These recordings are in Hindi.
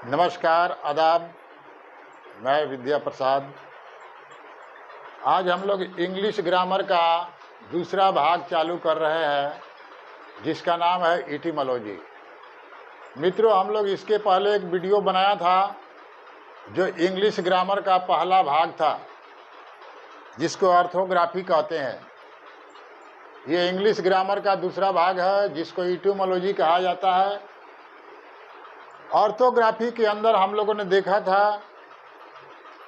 नमस्कार, आदाब। मैं विद्या प्रसाद। आज हम लोग इंग्लिश ग्रामर का दूसरा भाग चालू कर रहे हैं, जिसका नाम है इटिमोलॉजी। मित्रों, हम लोग इसके पहले एक वीडियो बनाया था जो इंग्लिश ग्रामर का पहला भाग था, जिसको ऑर्थोग्राफी कहते हैं। ये इंग्लिश ग्रामर का दूसरा भाग है, जिसको इटिमोलॉजी कहा जाता है। ऑर्थोग्राफी के अंदर हम लोगों ने देखा था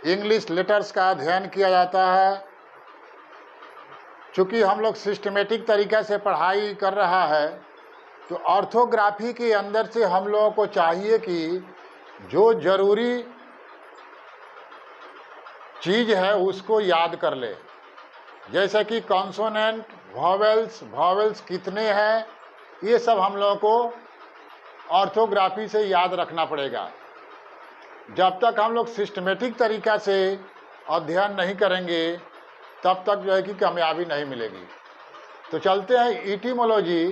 इंग्लिश लेटर्स का अध्ययन किया जाता है। चूँकि हम लोग सिस्टमेटिक तरीक़े से पढ़ाई कर रहा है, तो ऑर्थोग्राफी के अंदर से हम लोगों को चाहिए कि जो ज़रूरी चीज़ है उसको याद कर ले। जैसे कि कॉन्सोनेंट, वॉवेल्स कितने हैं, ये सब हम लोगों को ऑर्थोग्राफी से याद रखना पड़ेगा। जब तक हम लोग सिस्टमेटिक तरीक़ा से अध्ययन नहीं करेंगे, तब तक जो है कि कामयाबी नहीं मिलेगी। तो चलते हैं इटिमोलॉजी,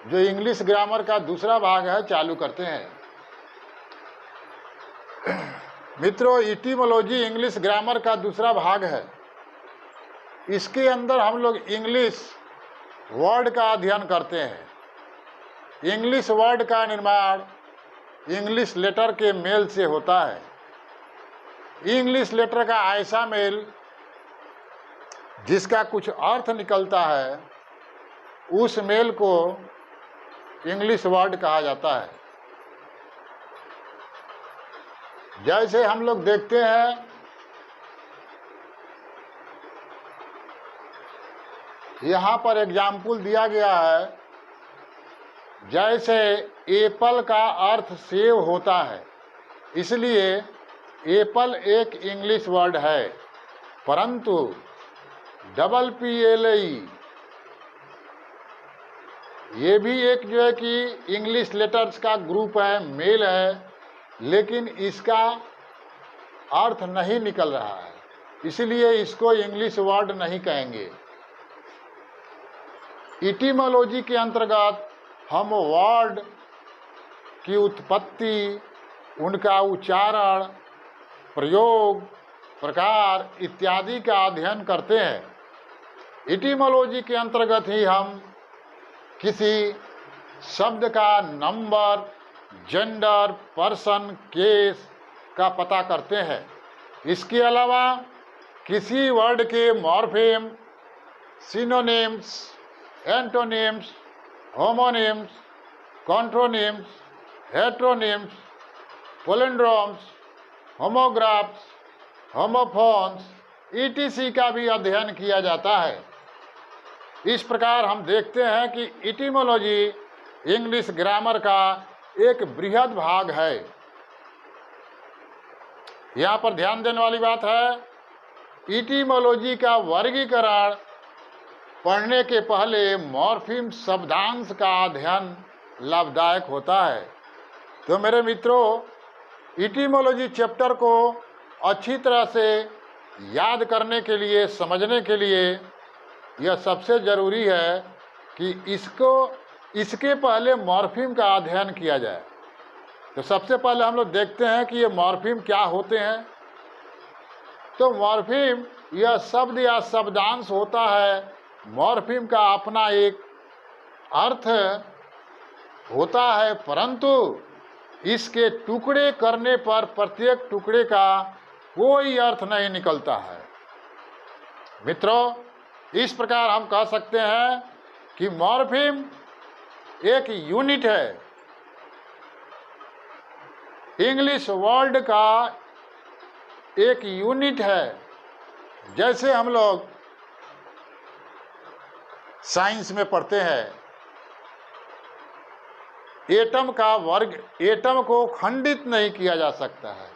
जो इंग्लिश ग्रामर का दूसरा भाग है, चालू करते हैं। मित्रों, इटिमोलॉजी इंग्लिश ग्रामर का दूसरा भाग है। इसके अंदर हम लोग इंग्लिश वर्ड का अध्ययन करते हैं। इंग्लिश वर्ड का निर्माण इंग्लिश लेटर के मेल से होता है। इंग्लिश लेटर का ऐसा मेल जिसका कुछ अर्थ निकलता है, उस मेल को इंग्लिश वर्ड कहा जाता है। जैसे हम लोग देखते हैं, यहाँ पर एग्जाम्पल दिया गया है। जैसे एप्पल का अर्थ सेव होता है, इसलिए एप्पल एक इंग्लिश वर्ड है, परंतु PPLE ये भी एक जो है कि इंग्लिश लेटर्स का ग्रुप है, मेल है, लेकिन इसका अर्थ नहीं निकल रहा है, इसलिए इसको इंग्लिश वर्ड नहीं कहेंगे। इटिमोलॉजी के अंतर्गत हम वर्ड की उत्पत्ति, उनका उच्चारण, प्रयोग, प्रकार इत्यादि का अध्ययन करते हैं। इटिमोलॉजी के अंतर्गत ही हम किसी शब्द का नंबर, जेंडर, पर्सन, केस का पता करते हैं। इसके अलावा किसी वर्ड के morpheme, synonyms, antonyms, homonyms, contronyms, heteronyms, palindromes, homographs, homophones etc का भी अध्ययन किया जाता है। इस प्रकार हम देखते हैं कि इटिमोलॉजी इंग्लिश ग्रामर का एक बृहद भाग है। यहाँ पर ध्यान देने वाली बात है, इटिमोलॉजी का वर्गीकरण पढ़ने के पहले मॉर्फीम शब्दांश का अध्ययन लाभदायक होता है। तो मेरे मित्रों, इटिमोलॉजी चैप्टर को अच्छी तरह से याद करने के लिए, समझने के लिए यह सबसे ज़रूरी है कि इसके पहले मॉर्फीम का अध्ययन किया जाए। तो सबसे पहले हम लोग देखते हैं कि ये मॉर्फीम क्या होते हैं। तो मॉर्फीम यह शब्द या शब्दांश होता है। मॉर्फीम का अपना एक अर्थ होता है, परंतु इसके टुकड़े करने पर प्रत्येक टुकड़े का कोई अर्थ नहीं निकलता है। मित्रों, इस प्रकार हम कह सकते हैं कि मॉर्फीम एक यूनिट है। इंग्लिश वर्ड का एक यूनिट है। जैसे हम लोग साइंस में पढ़ते हैं, एटम का वर्ग, एटम को खंडित नहीं किया जा सकता है।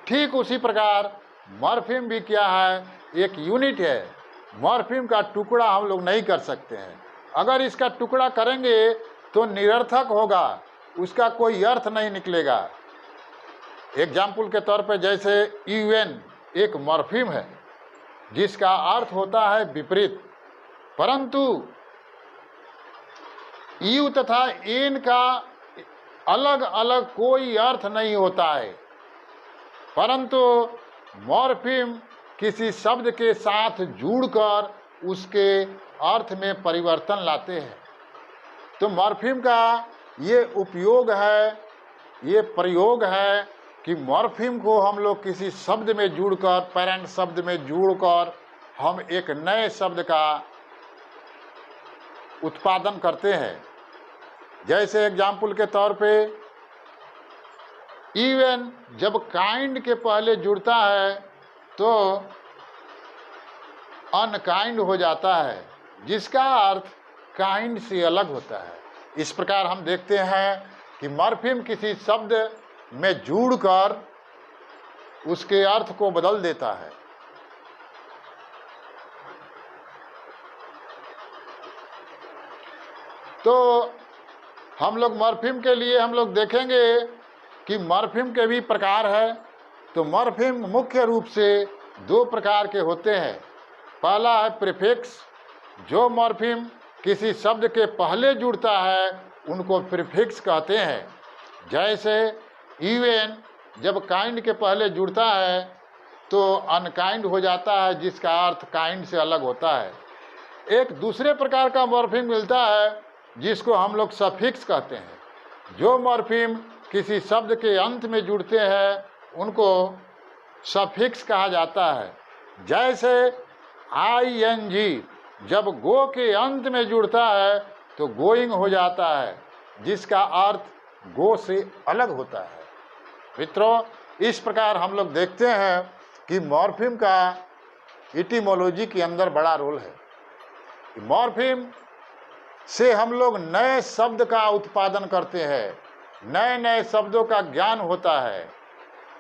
ठीक उसी प्रकार मॉर्फीम भी क्या है, एक यूनिट है। मॉर्फीम का टुकड़ा हम लोग नहीं कर सकते हैं। अगर इसका टुकड़ा करेंगे तो निरर्थक होगा, उसका कोई अर्थ नहीं निकलेगा। एग्जाम्पल के तौर पर जैसे UN एक मॉर्फीम है, जिसका अर्थ होता है विपरीत, परंतु यू तथा एन का अलग अलग कोई अर्थ नहीं होता है, परंतु मॉर्फीम किसी शब्द के साथ जुड़कर उसके अर्थ में परिवर्तन लाते हैं। तो मॉर्फीम का ये उपयोग है, ये प्रयोग है कि मॉर्फीम को हम लोग किसी शब्द में जुड़कर, पेरेंट शब्द में जुड़कर हम एक नए शब्द का उत्पादन करते हैं। जैसे एग्जाम्पल के तौर पे इवन जब काइंड के पहले जुड़ता है तो अनकाइंड हो जाता है, जिसका अर्थ काइंड से अलग होता है। इस प्रकार हम देखते हैं कि मॉर्फीम किसी शब्द में जुड़कर उसके अर्थ को बदल देता है। तो हम लोग मॉर्फीम के लिए हम लोग देखेंगे कि मॉर्फीम के भी प्रकार है। तो मॉर्फीम मुख्य रूप से दो प्रकार के होते हैं। पहला है प्रीफिक्स। जो मॉर्फीम किसी शब्द के पहले जुड़ता है उनको प्रीफिक्स कहते हैं। जैसे इवन जब काइंड के पहले जुड़ता है तो अनकाइंड हो जाता है, जिसका अर्थ काइंड से अलग होता है। एक दूसरे प्रकार का मॉर्फीम मिलता है जिसको हम लोग सफिक्स कहते हैं। जो मॉर्फीम किसी शब्द के अंत में जुड़ते हैं उनको सफिक्स कहा जाता है। जैसे ING जब गो के अंत में जुड़ता है तो गोइंग हो जाता है, जिसका अर्थ गो से अलग होता है। मित्रों, इस प्रकार हम लोग देखते हैं कि मॉर्फीम का इटिमोलॉजी के अंदर बड़ा रोल है। मॉर्फीम से हम लोग नए शब्द का उत्पादन करते हैं, नए नए शब्दों का ज्ञान होता है।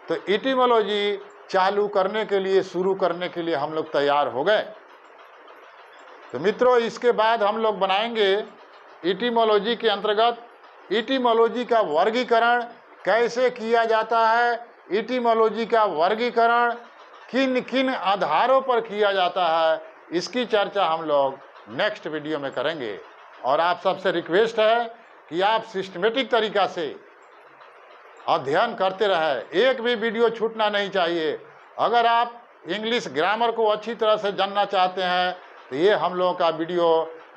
तो इटिमोलॉजी चालू करने के लिए, शुरू करने के लिए हम लोग तैयार हो गए। तो मित्रों, इसके बाद हम लोग बनाएंगे इटिमोलॉजी के अंतर्गत इटिमोलॉजी का वर्गीकरण कैसे किया जाता है, इटिमोलॉजी का वर्गीकरण किन किन आधारों पर किया जाता है, इसकी चर्चा हम लोग नेक्स्ट वीडियो में करेंगे। और आप सबसे रिक्वेस्ट है कि आप सिस्टमेटिक तरीका से अध्ययन करते रहें, एक भी वीडियो छूटना नहीं चाहिए। अगर आप इंग्लिश ग्रामर को अच्छी तरह से जानना चाहते हैं तो ये हम लोगों का वीडियो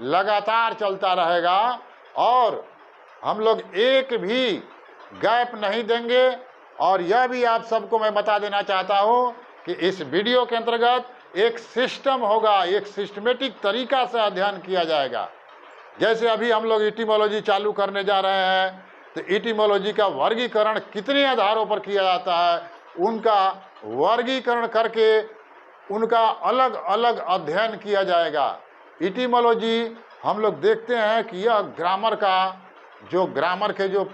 लगातार चलता रहेगा और हम लोग एक भी गैप नहीं देंगे। और यह भी आप सबको मैं बता देना चाहता हूँ कि इस वीडियो के अंतर्गत एक सिस्टम होगा, एक सिस्टमेटिक तरीका से अध्ययन किया जाएगा। जैसे अभी हम लोग इटिमोलॉजी चालू करने जा रहे हैं, तो इटिमोलॉजी का वर्गीकरण कितने आधारों पर किया जाता है, उनका वर्गीकरण करके उनका अलग अलग अध्ययन किया जाएगा। इटिमोलॉजी हम लोग देखते हैं कि यह ग्रामर के जो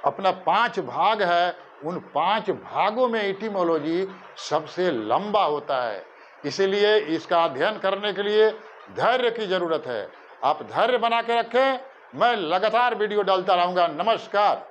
अपना 5 भाग है, उन 5 भागों में इटिमोलॉजी सबसे लंबा होता है। इसीलिए इसका अध्ययन करने के लिए धैर्य की जरूरत है। आप धैर्य बना के रखें, मैं लगातार वीडियो डालता रहूँगा। नमस्कार।